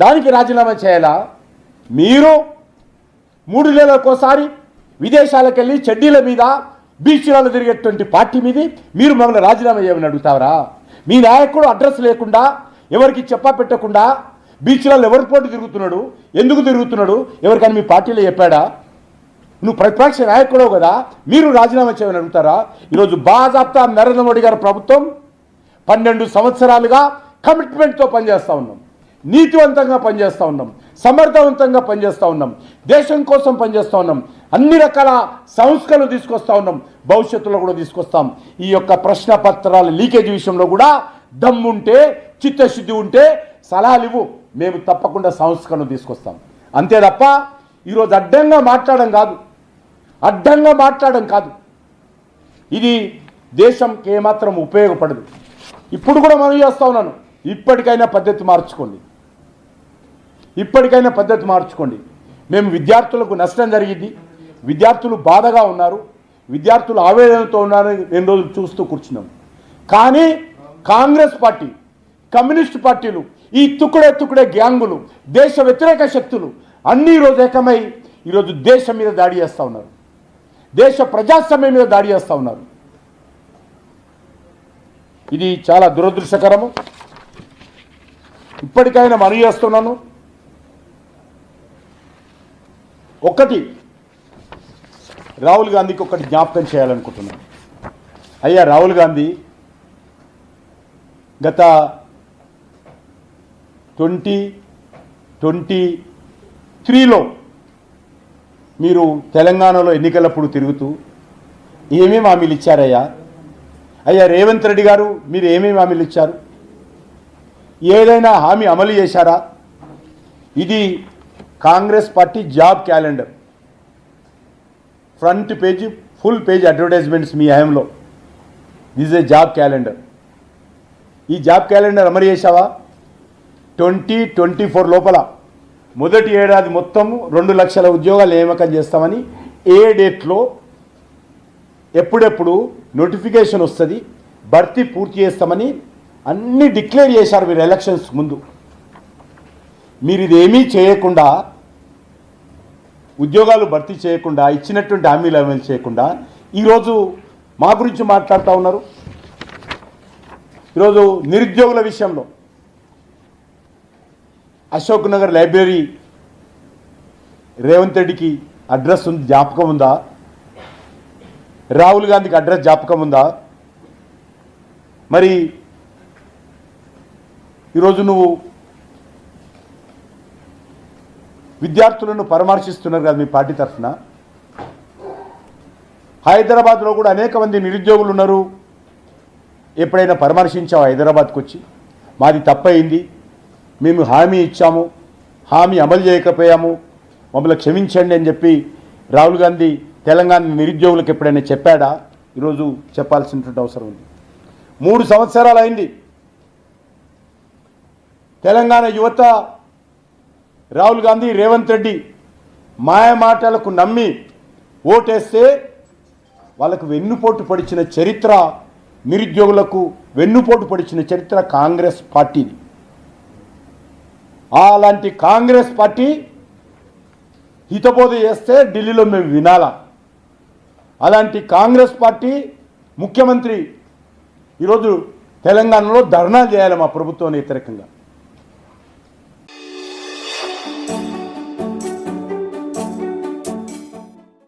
దానికి రాజీనామా చేయాలా? మీరు 3 నెలలకోసారి విదేశాలకు వెళ్ళి చెడ్డీల మీద బీచ్లలో తిరిగేటువంటి పార్టీ మీది మీరు మమ్మల్ని రాజీనామా చేయమని అడుగుతారా? మీ నాయకుడు అడ్రస్ లేకుండా ఎవరికి చెప్పా పెట్టకుండా బీచ్లలో ఎవరి పోటీ తిరుగుతున్నాడు, ఎందుకు తిరుగుతున్నాడు, ఎవరికైనా మీ పార్టీలో చెప్పాడా? నువ్వు ప్రతిపక్ష నాయకుడు కదా, మీరు రాజీనామా చేయమని అడుగుతారా? ఈరోజు బాజాప్తా నరేంద్ర మోడీ గారి ప్రభుత్వం 12 సంవత్సరాలుగా కమిట్మెంట్తో పనిచేస్తూ ఉన్నాం, నీతివంతంగా పనిచేస్తూ ఉన్నాం, సమర్థవంతంగా పనిచేస్తూ ఉన్నాం, దేశం కోసం పనిచేస్తూ ఉన్నాం, అన్ని రకాల సంస్కరణలు తీసుకొస్తా ఉన్నాం, భవిష్యత్తులో కూడా తీసుకొస్తాం. ఈ యొక్క ప్రశ్న పత్రాల లీకేజ్ విషయంలో కూడా దమ్ముంటే, చిత్తశుద్ధి ఉంటే సలహాలు ఇవ్వు, మేము తప్పకుండా సంస్కరణలు తీసుకొస్తాం. అంతే తప్ప ఈరోజు అడ్డంగా మాట్లాడడం కాదు. ఇది దేశంకి ఏమాత్రం ఉపయోగపడదు. ఇప్పుడు కూడా మనం చేస్తూ ఉన్నాను, ఇప్పటికైనా పద్ధతి మార్చుకోండి. మేము విద్యార్థులకు నష్టం జరిగింది, విద్యార్థులు బాధగా ఉన్నారు, విద్యార్థులు ఆవేదనతో ఉన్నారు, 2 రోజులు చూస్తూ కూర్చున్నాం. కానీ కాంగ్రెస్ పార్టీ, కమ్యూనిస్ట్ పార్టీలు, ఈ తుక్కుడే గ్యాంగులు, దేశ వ్యతిరేక శక్తులు అన్నీ ఈరోజు ఏకమై ఈరోజు దేశం మీద దాడి చేస్తూ ఉన్నారు, దేశ ప్రజాస్వామ్యం మీద దాడి చేస్తూ ఉన్నారు. ఇది చాలా దురదృష్టకరము. ఇప్పటికైనా మనవి చేస్తున్నాను, ఒకటి రాహుల్ గాంధీకి ఒకటి జ్ఞాపకం చేయాలనుకుంటున్నాను. అయ్యా రాహుల్ గాంధీ, గత 2023లో మీరు తెలంగాణలో ఎన్నికలప్పుడు తిరుగుతూ ఏమేమి హామీలు ఇచ్చారయ్యా? అయ్యా రేవంత్ రెడ్డి గారు, మీరు ఏమేమి హామీలు ఇచ్చారు? ఏదైనా హామీ అమలు చేశారా? ఇది Congress party job calendar, front page, full page advertisements మీ హయాంలో. This a job calendar. ఈ జాబ్ క్యాలెండర్ అమలు చేశావా? 2024 లోపల మొదటి ఏడాది మొత్తం 2 లక్షల ఉద్యోగాలు నియామకం చేస్తామని ఏ డేట్లో, ఎప్పుడెప్పుడు నోటిఫికేషన్ వస్తుంది, భర్తీ పూర్తి చేస్తామని అన్నీ డిక్లేర్ చేశారు మీరు ఎలక్షన్స్ ముందు. మీరు ఇదేమీ చేయకుండా, ఉద్యోగాలు భర్తీ చేయకుండా, ఇచ్చినటువంటి హామీలు అమలు చేయకుండా ఈరోజు మా గురించి మాట్లాడుతూ ఉన్నారు. ఈరోజు నిరుద్యోగుల విషయంలో అశోక్ నగర్ లైబ్రరీ రేవంత్ రెడ్డికి అడ్రస్ ఉంది, జ్ఞాపకం ఉందా? రాహుల్ గాంధీకి అడ్రస్ జ్ఞాపకం ఉందా? మరి ఈరోజు నువ్వు విద్యార్థులను పరామర్శిస్తున్నారు కదా మీ పార్టీ తరఫున. హైదరాబాద్లో కూడా అనేక మంది నిరుద్యోగులు ఉన్నారు. ఎప్పుడైనా పరామర్శించావు హైదరాబాద్కి వచ్చి? మాది తప్పయింది, మేము హామీ ఇచ్చాము, హామీ అమలు చేయకపోయాము, మమ్మల్ని క్షమించండి అని చెప్పి రాహుల్ గాంధీ తెలంగాణ నిరుద్యోగులకు ఎప్పుడైనా చెప్పాడా? ఈరోజు చెప్పాల్సినటువంటి అవసరం ఉంది. 3 సంవత్సరాలు అయింది. తెలంగాణ యువత రాహుల్ గాంధీ, రేవంత్ రెడ్డి మాయ మాటలకు నమ్మి ఓటేస్తే వాళ్ళకు వెన్నుపోటు పడిచిన చరిత్ర, నిరుద్యోగులకు వెన్నుపోటు పడిచిన చరిత్ర కాంగ్రెస్ పార్టీది. అలాంటి కాంగ్రెస్ పార్టీ హితబోధ చేస్తే ఢిల్లీలో మేము వినాలా? అలాంటి కాంగ్రెస్ పార్టీ ముఖ్యమంత్రి ఈరోజు తెలంగాణలో ధర్నా చేయాలి మా ప్రభుత్వానికి వ్యతిరేకంగా.